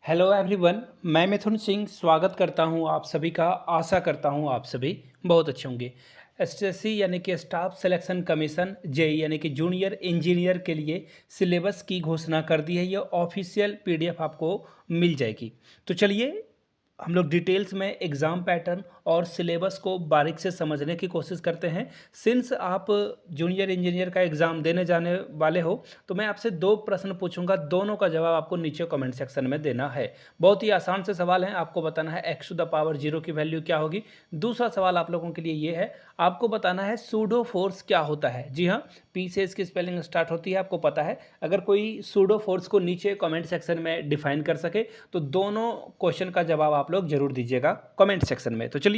Hello everyone. मैं मिथुन सिंह स्वागत करता हूं आप सभी का। आशा करता हूं आप सभी बहुत अच्छे होंगे। एसएससी यानी कि स्टाफ सिलेक्शन कमीशन जेई यानी कि जूनियर इंजीनियर के लिए सिलेबस की घोषणा कर दी है। ये ऑफिशियल पीडीएफ आपको मिल जाएगी। तो चलिए हम लोग डिटेल्स में एग्ज़ाम पैटर्न और सिलेबस को बारीक से समझने की कोशिश करते हैं। सिंस आप जूनियर इंजीनियर का एग्ज़ाम देने जाने वाले हो तो मैं आपसे दो प्रश्न पूछूंगा, दोनों का जवाब आपको नीचे कमेंट सेक्शन में देना है। बहुत ही आसान से सवाल है। आपको बताना है x टू द पावर 0 की वैल्यू क्या होगी। दूसरा सवाल आप लोगों के लिए ये है, आपको बताना है सूडो फोर्स क्या होता है। जी हाँ, पी से इसकी स्पेलिंग स्टार्ट होती है, आपको पता है। अगर कोई सूडो फोर्स को नीचे कमेंट सेक्शन में डिफाइन कर सके तो दोनों क्वेश्चन का जवाब आप लोग जरूर दीजिएगा कमेंट सेक्शन में। तो चलिए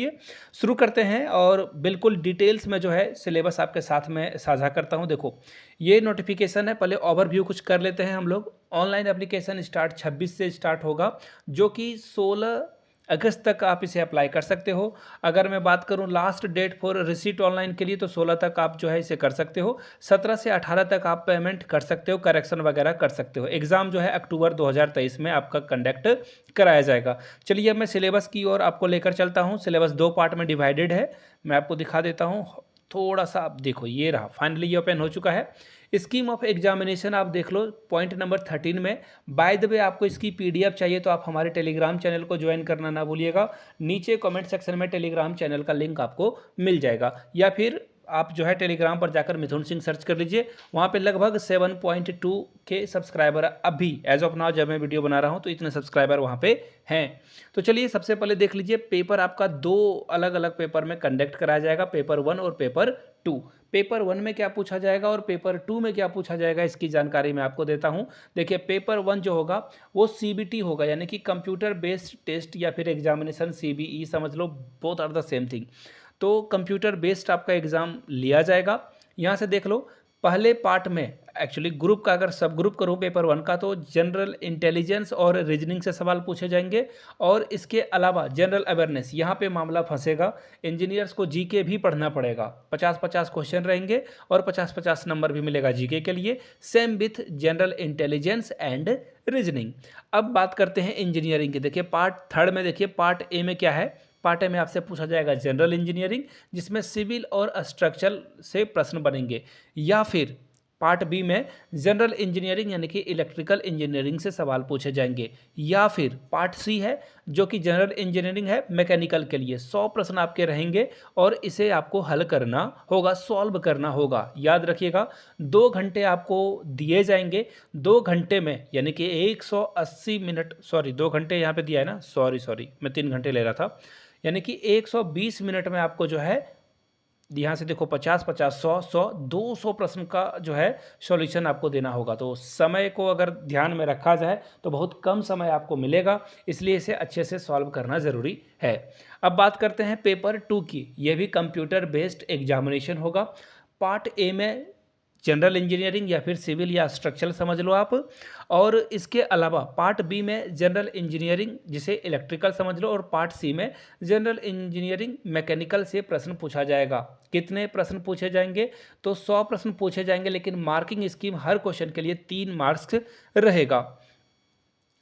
शुरू करते हैं और बिल्कुल डिटेल्स में जो है सिलेबस आपके साथ में साझा करता हूं। देखो ये नोटिफिकेशन है, पहले ओवरव्यू कुछ कर लेते हैं हम लोग। ऑनलाइन एप्लीकेशन स्टार्ट 26 से स्टार्ट होगा, जो कि 16 अगस्त तक आप इसे अप्लाई कर सकते हो। अगर मैं बात करूं last date for receipt online के लिए तो 16 तक आप जो है इसे कर सकते हो। 17 से 18 तक आप पेमेंट कर सकते हो, करेक्शन वगैरह कर सकते हो। एग्जाम जो है अक्टूबर 2023 में आपका कंडक्ट कराया जाएगा। चलिए अब मैं सिलेबस की ओर आपको लेकर चलता हूं। सिलेबस दो पार्ट में डिवाइडेड है, मैं आपको दिखा देता हूं। थोड़ा सा आप देखो, ये रहा, फाइनली ये ओपन हो चुका है। स्कीम ऑफ एग्जामिनेशन आप देख लो पॉइंट नंबर 13 में। बाय द वे आपको इसकी पीडीएफ चाहिए तो आप हमारे टेलीग्राम चैनल को ज्वाइन करना ना भूलिएगा। नीचे कमेंट सेक्शन में टेलीग्राम चैनल का लिंक आपको मिल जाएगा, या फिर आप जो है टेलीग्राम पर जाकर मिथुन सिंह सर्च कर लीजिए। वहाँ पे लगभग 7.2 के सब्सक्राइबर अभी एज ऑफ नाउ जब मैं वीडियो बना रहा हूँ तो इतने सब्सक्राइबर वहाँ पे हैं। तो चलिए सबसे पहले देख लीजिए, पेपर आपका दो अलग अलग पेपर में कंडक्ट कराया जाएगा, पेपर 1 और पेपर 2। पेपर 1 में क्या पूछा जाएगा और पेपर 2 में क्या पूछा जाएगा इसकी जानकारी मैं आपको देता हूं। देखिए पेपर 1 जो होगा वो सीबीटी होगा, यानी कि कंप्यूटर बेस्ड टेस्ट या फिर एग्जामिनेशन, सीबीई समझ लो, both are the same thing. तो कंप्यूटर बेस्ड आपका एग्ज़ाम लिया जाएगा। यहाँ से देख लो पहले पार्ट में एक्चुअली ग्रुप का अगर सब ग्रुप करूँ पेपर 1 का तो जनरल इंटेलिजेंस और रीजनिंग से सवाल पूछे जाएंगे, और इसके अलावा जनरल अवेयरनेस यहाँ पे मामला फंसेगा। इंजीनियर्स को जीके भी पढ़ना पड़ेगा, 50-50 क्वेश्चन रहेंगे और 50-50 नंबर भी मिलेगा जीके के लिए, same with general intelligence and reasoning. अब बात करते हैं इंजीनियरिंग की। देखिए पार्ट 3 में, देखिए पार्ट ए में क्या है। पार्ट ए में आपसे पूछा जाएगा जनरल इंजीनियरिंग, जिसमें सिविल और स्ट्रक्चरल से प्रश्न बनेंगे, या फिर पार्ट बी में जनरल इंजीनियरिंग यानी कि इलेक्ट्रिकल इंजीनियरिंग से सवाल पूछे जाएंगे, या फिर पार्ट सी है जो कि जनरल इंजीनियरिंग है मैकेनिकल के लिए। 100 प्रश्न आपके रहेंगे और इसे आपको हल करना होगा, सॉल्व करना होगा। याद रखिएगा 2 घंटे आपको दिए जाएंगे। 2 घंटे में यानी कि 180 मिनट, सॉरी 2 घंटे यहाँ पे दिया है ना, सॉरी मैं 3 घंटे ले रहा था, यानी कि 120 मिनट में आपको जो है यहाँ से देखो 50-50 100-100 200 प्रश्न का जो है सॉल्यूशन आपको देना होगा। तो समय को अगर ध्यान में रखा जाए तो बहुत कम समय आपको मिलेगा, इसलिए इसे अच्छे से सॉल्व करना ज़रूरी है। अब बात करते हैं पेपर 2 की। यह भी कंप्यूटर बेस्ड एग्जामिनेशन होगा। पार्ट ए में जनरल इंजीनियरिंग या फिर सिविल या स्ट्रक्चरल समझ लो आप, और इसके अलावा पार्ट बी में जनरल इंजीनियरिंग जिसे इलेक्ट्रिकल समझ लो, और पार्ट सी में जनरल इंजीनियरिंग मैकेनिकल से प्रश्न पूछा जाएगा। कितने प्रश्न पूछे जाएंगे? तो 100 प्रश्न पूछे जाएंगे, लेकिन मार्किंग स्कीम हर क्वेश्चन के लिए 3 मार्क्स रहेगा।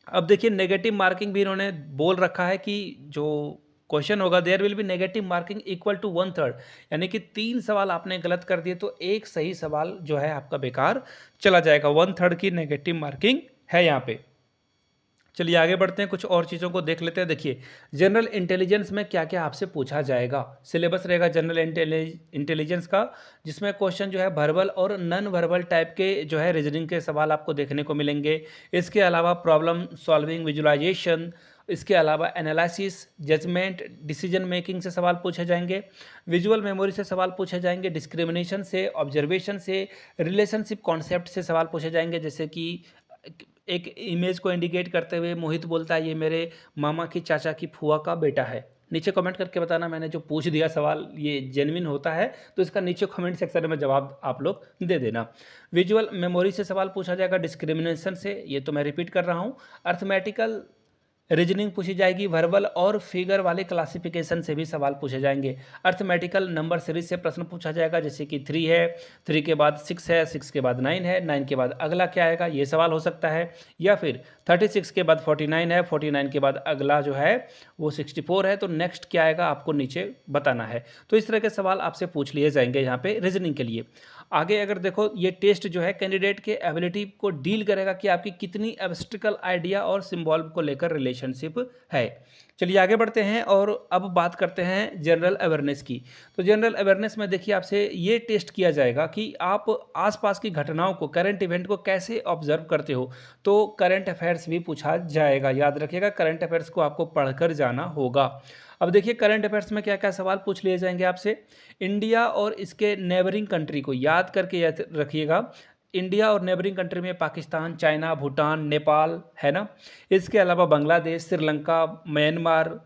अब देखिए नेगेटिव मार्किंग भी इन्होंने बोल रखा है कि जो क्वेश्चन होगा there will be negative marking equal to 1/3, यानी कि 3 सवाल आपने गलत कर दिए तो एक सही सवाल जो है आपका बेकार चला जाएगा। 1/3 की नेगेटिव मार्किंग है यहाँ पे। चलिए आगे बढ़ते हैं, कुछ और चीज़ों को देख लेते हैं। देखिए जनरल इंटेलिजेंस में क्या क्या आपसे पूछा जाएगा। सिलेबस रहेगा जनरल इंटेलिजेंस का, जिसमें क्वेश्चन जो है वर्बल और नॉन वर्बल टाइप के जो है रीजनिंग के सवाल आपको देखने को मिलेंगे। इसके अलावा प्रॉब्लम सॉल्विंग, विजुअलाइजेशन, इसके अलावा एनालिसिस, जजमेंट, डिसीजन मेकिंग से सवाल पूछे जाएंगे। विजुअल मेमोरी से सवाल पूछे जाएंगे, डिस्क्रिमिनेशन से, ऑब्जर्वेशन से, रिलेशनशिप कॉन्सेप्ट से सवाल पूछे जाएंगे। जैसे कि एक इमेज को इंडिकेट करते हुए मोहित बोलता है ये मेरे मामा की चाचा की फुआ का बेटा है। नीचे कमेंट करके बताना मैंने जो पूछ दिया सवाल ये जेन्युइन होता है तो इसका नीचे कमेंट सेक्शन में जवाब आप लोग दे देना। विजुअल मेमोरी से सवाल पूछा जाएगा, डिस्क्रिमिनेशन से, ये तो मैं रिपीट कर रहा हूँ। अर्थमेटिकल रीजनिंग पूछी जाएगी, वर्बल और फिगर वाले क्लासिफिकेशन से भी सवाल पूछे जाएंगे। अर्थमेटिकल नंबर सीरीज से प्रश्न पूछा जाएगा, जैसे कि 3 है, 3 के बाद 6 है, 6 के बाद 9 है, 9 के बाद अगला क्या आएगा, ये सवाल हो सकता है। या फिर 36 के बाद 49 है, 49 के बाद अगला जो है वो 64 है, तो नेक्स्ट क्या आएगा आपको नीचे बताना है। तो इस तरह के सवाल आपसे पूछ लिए जाएंगे यहाँ पे रीजनिंग के लिए। आगे अगर देखो, ये टेस्ट जो है कैंडिडेट के एबिलिटी को डील करेगा कि आपकी कितनी एब्स्ट्रिकल आइडिया और सिंबल को लेकर रिलेशनशिप है। चलिए आगे बढ़ते हैं और अब बात करते हैं जनरल अवेयरनेस की। तो जनरल अवेयरनेस में देखिए आपसे ये टेस्ट किया जाएगा कि आप आसपास की घटनाओं को, करंट इवेंट को कैसे ऑब्जर्व करते हो। तो करंट अफेयर्स भी पूछा जाएगा, याद रखिएगा करंट अफेयर्स को आपको पढ़कर जाना होगा। अब देखिए करंट अफेयर्स में क्या क्या सवाल पूछ लिए जाएंगे आपसे। इंडिया और इसके नेबरिंग कंट्री को याद करके याद रखिएगा। इंडिया और नेबरिंग कंट्री में पाकिस्तान, चाइना, भूटान, नेपाल है ना। इसके अलावा बांग्लादेश, श्रीलंका, म्यांमार,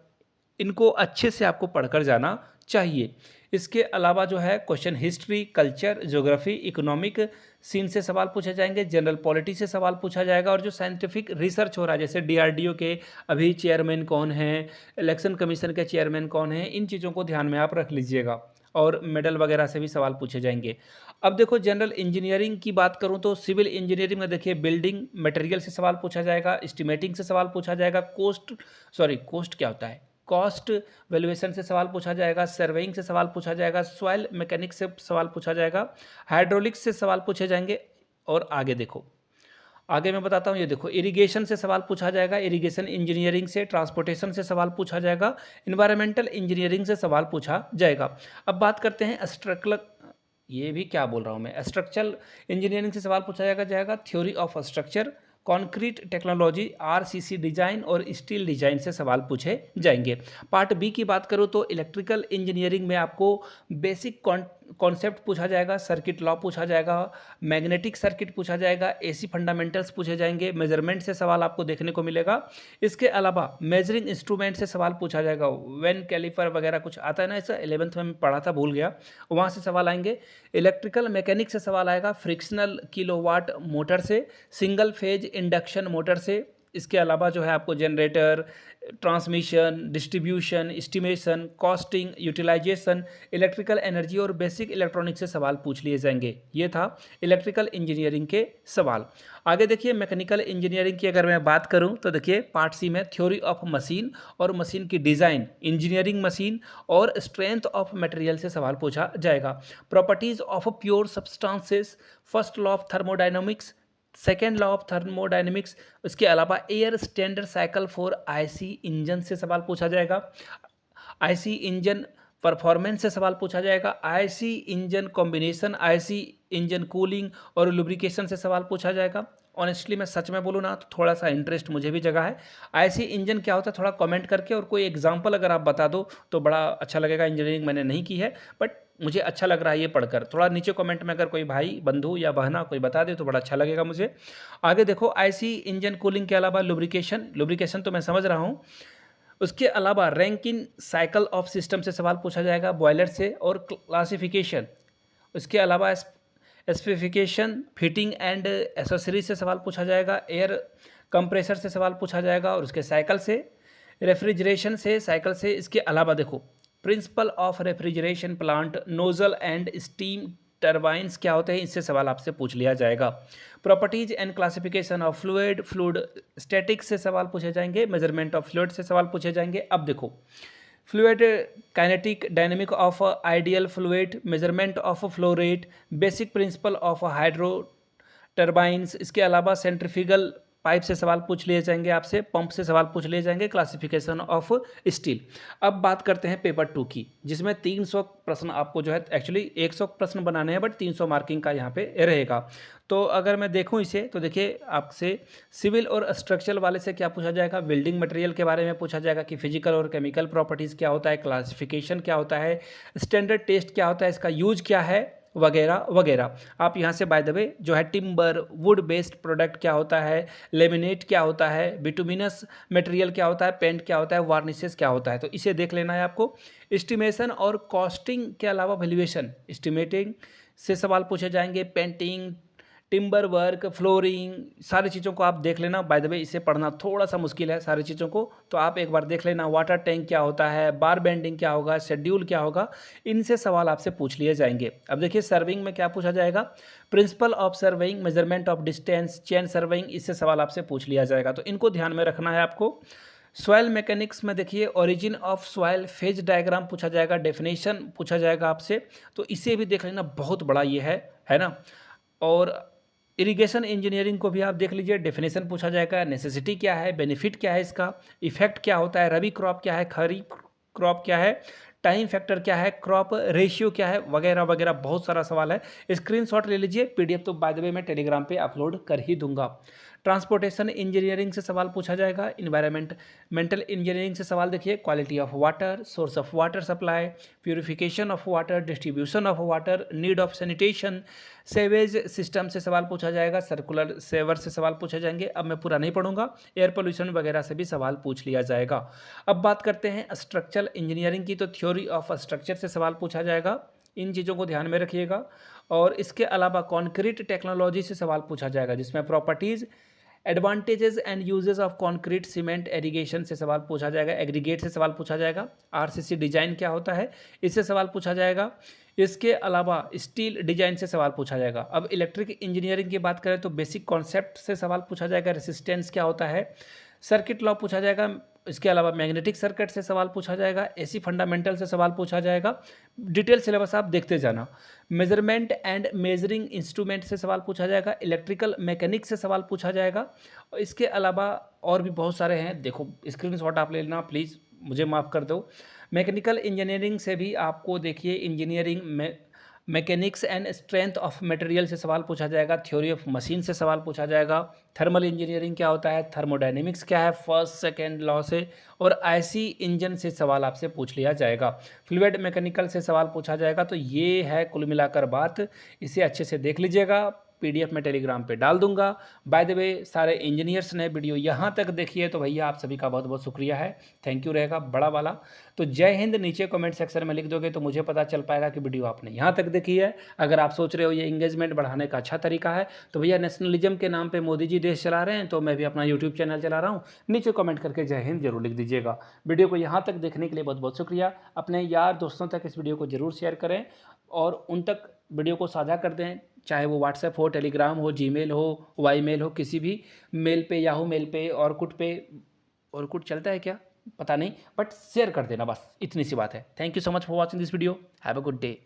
इनको अच्छे से आपको पढ़कर जाना चाहिए। इसके अलावा जो है question history, culture, geography, economic scene से सवाल पूछे जाएंगे, जनरल पॉलिटी से सवाल पूछा जाएगा, और जो साइंटिफिक रिसर्च हो रहा है, जैसे डीआरडीओ के अभी चेयरमैन कौन हैं, इलेक्शन कमीशन के चेयरमैन कौन हैं, इन चीज़ों को ध्यान में आप रख लीजिएगा। और मेडल वगैरह से भी सवाल पूछे जाएंगे। अब देखो जनरल इंजीनियरिंग की बात करूं तो सिविल इंजीनियरिंग में देखिए बिल्डिंग मटेरियल से सवाल पूछा जाएगा, एस्टिमेटिंग से सवाल पूछा जाएगा, कोस्ट क्या होता है, कॉस्ट वैल्यूएशन से सवाल पूछा जाएगा, सर्वेइंग से सवाल पूछा जाएगा, सॉइल मैकेनिक्स से सवाल पूछा जाएगा, हाइड्रोलिक्स से सवाल पूछे जाएंगे। और आगे देखो, आगे मैं बताता हूँ, ये देखो इरिगेशन से सवाल पूछा जाएगा, इरिगेशन इंजीनियरिंग से, ट्रांसपोर्टेशन से सवाल पूछा जाएगा, इन्वायरमेंटल इंजीनियरिंग से सवाल पूछा जाएगा। अब बात करते हैं स्ट्रक्चरल, ये भी क्या बोल रहा हूँ मैं, स्ट्रक्चरल इंजीनियरिंग से सवाल पूछा जाएगा theory of structure, concrete technology, RCC design और स्टील डिजाइन से सवाल पूछे जाएंगे। पार्ट बी की बात करूँ तो इलेक्ट्रिकल इंजीनियरिंग में आपको बेसिक कॉन्सेप्ट पूछा जाएगा, सर्किट लॉ पूछा जाएगा, मैग्नेटिक सर्किट पूछा जाएगा, एसी फंडामेंटल्स पूछे जाएंगे, मेजरमेंट से सवाल आपको देखने को मिलेगा। इसके अलावा मेजरिंग इंस्ट्रूमेंट से सवाल पूछा जाएगा, वेन कैलिपर वगैरह कुछ आता है ना, ऐसा 11th में पढ़ा था, भूल गया, वहाँ से सवाल आएंगे। इलेक्ट्रिकल मैकेनिक से सवाल आएगा, फ्रिक्शनल किलोवाट मोटर से, सिंगल फेज इंडक्शन मोटर से। इसके अलावा जो है आपको generator, transmission, distribution, estimation, costing, utilisation, electrical energy और बेसिक इलेक्ट्रॉनिक्स से सवाल पूछ लिए जाएंगे। ये था इलेक्ट्रिकल इंजीनियरिंग के सवाल। आगे देखिए मैकेनिकल इंजीनियरिंग की अगर मैं बात करूं तो देखिए पार्ट सी में थ्योरी ऑफ मशीन और मशीन की डिज़ाइन, इंजीनियरिंग मशीन और स्ट्रेंथ ऑफ मटेरियल से सवाल पूछा जाएगा। Properties of pure substances, first law of thermodynamics, second law of thermodynamics. इसके अलावा air standard cycle for IC engine से सवाल पूछा जाएगा, आईसी इंजन परफॉर्मेंस से सवाल पूछा जाएगा, IC engine combination, IC engine cooling और लुब्रिकेशन से सवाल पूछा जाएगा। ऑनेस्टली मैं सच में बोलूँ ना तो थोड़ा सा इंटरेस्ट मुझे भी जगा है। आईसी इंजन क्या होता है थोड़ा कमेंट करके, और कोई एग्जांपल अगर आप बता दो तो बड़ा अच्छा लगेगा। इंजीनियरिंग मैंने नहीं की है बट मुझे अच्छा लग रहा है ये पढ़कर। थोड़ा नीचे कमेंट में अगर कोई भाई बंधु या बहना कोई बता दे तो बड़ा अच्छा लगेगा मुझे। आगे देखो आईसी इंजन कूलिंग के अलावा लुब्रिकेशन तो मैं समझ रहा हूँ। उसके अलावा रैंकिन साइकिल ऑफ सिस्टम से सवाल पूछा जाएगा, बॉयलर से, और क्लासिफिकेशन। उसके अलावा स्पेसिफिकेशन, फिटिंग एंड एसेसरीज से सवाल पूछा जाएगा, एयर कंप्रेसर से सवाल पूछा जाएगा, और उसके साइकिल से, रेफ्रिजरेशन से, साइकिल से। इसके अलावा देखो principle of refrigeration plant, nozzle and steam turbines क्या होते हैं, इससे सवाल आपसे पूछ लिया जाएगा। Properties and classification of fluid statics से सवाल पूछे जाएंगे, मेजरमेंट ऑफ फ्लूइड से सवाल पूछे जाएंगे। अब देखो fluid kinetic dynamic of ideal fluid, measurement of flow rate, basic principle of hydro turbines. इसके अलावा सेंट्रीफ्यूगल पाइप से सवाल पूछ लिए जाएंगे आपसे, पंप से सवाल पूछ लिए जाएंगे, क्लासिफिकेशन ऑफ स्टील। अब बात करते हैं पेपर 2 की, जिसमें 300 प्रश्न आपको जो है, एक्चुअली 100 प्रश्न बनाने हैं बट 300 मार्किंग का यहाँ पे रहेगा। तो अगर मैं देखूँ इसे तो देखिए आपसे सिविल और स्ट्रक्चरल वाले से क्या पूछा जाएगा, बिल्डिंग मटेरियल के बारे में पूछा जाएगा कि फिजिकल और केमिकल प्रॉपर्टीज़ क्या होता है, क्लासिफिकेशन क्या होता है, स्टैंडर्ड टेस्ट क्या होता है, इसका यूज क्या है, वगैरह वगैरह। आप यहाँ से बाय द वे जो है टिम्बर, वुड बेस्ड प्रोडक्ट क्या होता है, लेमिनेट क्या होता है, बिटुमिनस मटेरियल क्या होता है, पेंट क्या होता है, वार्निशेस क्या होता है, तो इसे देख लेना है आपको। एस्टिमेशन और कॉस्टिंग के अलावा वैल्यूएशन, एस्टिमेटिंग से सवाल पूछे जाएंगे, पेंटिंग, टिम्बर वर्क, फ्लोरिंग, सारी चीज़ों को आप देख लेना। बाय द वे इसे पढ़ना थोड़ा सा मुश्किल है सारी चीज़ों को, तो आप एक बार देख लेना। वाटर टैंक क्या होता है, बार बेंडिंग क्या होगा, शेड्यूल क्या होगा, इनसे सवाल आपसे पूछ लिए जाएंगे। अब देखिए सर्विंग में क्या पूछा जाएगा, principle of serving, measurement of distance, chain serving, इससे सवाल आपसे पूछ लिया जाएगा, तो इनको ध्यान में रखना है आपको। सॉइल मैकेनिक्स में देखिए origin of soil, phase diagram पूछा जाएगा, डेफिनेशन पूछा जाएगा आपसे, तो इसे भी देख लेना, बहुत बड़ा ये है ना। और इरिगेशन इंजीनियरिंग को भी आप देख लीजिए, डेफिनेशन पूछा जाएगा, नेसेसिटी क्या है, बेनिफिट क्या है इसका, इफेक्ट क्या होता है, रबी क्रॉप क्या है, खरीफ क्रॉप क्या है, टाइम फैक्टर क्या है, क्रॉप रेशियो क्या है, वगैरह वगैरह बहुत सारा सवाल है। स्क्रीनशॉट ले लीजिए, पीडीएफ तो बाय द वे मैं टेलीग्राम पे अपलोड कर ही दूंगा। ट्रांसपोर्टेशन इंजीनियरिंग से सवाल पूछा जाएगा, मेंटल इंजीनियरिंग से सवाल देखिए, quality of water, source of water supply, purification of water, distribution of water, need of sanitation, sewage system से सवाल पूछा जाएगा, सर्कुलर सेवर से सवाल पूछे जाएंगे, अब मैं पूरा नहीं पढ़ूंगा। एयर पोल्यूशन वगैरह से भी सवाल पूछ लिया जाएगा। अब बात करते हैं स्ट्रक्चरल इंजीनियरिंग की, तो थ्योरी ऑफ स्ट्रक्चर से सवाल पूछा जाएगा, इन चीज़ों को ध्यान में रखिएगा। और इसके अलावा कॉन्क्रीट टेक्नोलॉजी से सवाल पूछा जाएगा, जिसमें properties, advantages and uses of concrete cement irrigation से सवाल पूछा जाएगा, एग्रीगेट से सवाल पूछा जाएगा, आरसीसी डिजाइन क्या होता है इससे सवाल पूछा जाएगा। इसके अलावा स्टील डिजाइन से सवाल पूछा जाएगा। अब इलेक्ट्रिक इंजीनियरिंग की बात करें तो बेसिक कॉन्सेप्ट से सवाल पूछा जाएगा, रेसिस्टेंस क्या होता है, सर्किट लॉ पूछा जाएगा। इसके अलावा मैग्नेटिक सर्किट से सवाल पूछा जाएगा, एसी फंडामेंटल से सवाल पूछा जाएगा। डिटेल सिलेबस आप देखते जाना। मेजरमेंट एंड मेजरिंग इंस्ट्रूमेंट से सवाल पूछा जाएगा, इलेक्ट्रिकल मैकेनिक्स से सवाल पूछा जाएगा। इसके अलावा और भी बहुत सारे हैं, देखो स्क्रीनशॉट आप ले लेना प्लीज़, मुझे माफ़ कर दो। मैकेनिकल इंजीनियरिंग से भी आपको देखिए इंजीनियरिंग में mechanics and strength of material से सवाल पूछा जाएगा, थ्योरी ऑफ मशीन से सवाल पूछा जाएगा, थर्मल इंजीनियरिंग क्या होता है, थर्मोडायनेमिक्स क्या है, फर्स्ट सेकेंड लॉ से, और आईसी इंजन से सवाल आपसे पूछ लिया जाएगा, फ्लूइड मैकेनिकल से सवाल पूछा जाएगा। तो ये है कुल मिलाकर बात, इसे अच्छे से देख लीजिएगा, पीडीएफ में टेलीग्राम पे डाल दूंगा। बाय द वे सारे इंजीनियर्स ने वीडियो यहाँ तक देखी है तो भैया आप सभी का बहुत बहुत शुक्रिया है, थैंक यू रहेगा बड़ा वाला। तो जय हिंद नीचे कमेंट सेक्शन में लिख दोगे तो मुझे पता चल पाएगा कि वीडियो आपने यहाँ तक देखी है। अगर आप सोच रहे हो ये इंगेजमेंट बढ़ाने का अच्छा तरीका है तो भैया नेशनलिज्म के नाम पर मोदी जी देश चला रहे हैं, तो मैं भी अपना यूट्यूब चैनल चला रहा हूँ, नीचे कमेंट करके जय हिंद जरूर लिख दीजिएगा। वीडियो को यहाँ तक देखने के लिए बहुत बहुत शुक्रिया। अपने यार दोस्तों तक इस वीडियो को जरूर शेयर करें और उन तक वीडियो को साझा कर दें, चाहे वो व्हाट्सएप हो, टेलीग्राम हो, जीमेल हो, वाईमेल हो, किसी भी मेल पे, याहू मेल पे, ऑरकुट पे, ऑरकुट चलता है क्या पता नहीं, बट शेयर कर देना, बस इतनी सी बात है। Thank you so much for watching this video, have a good day.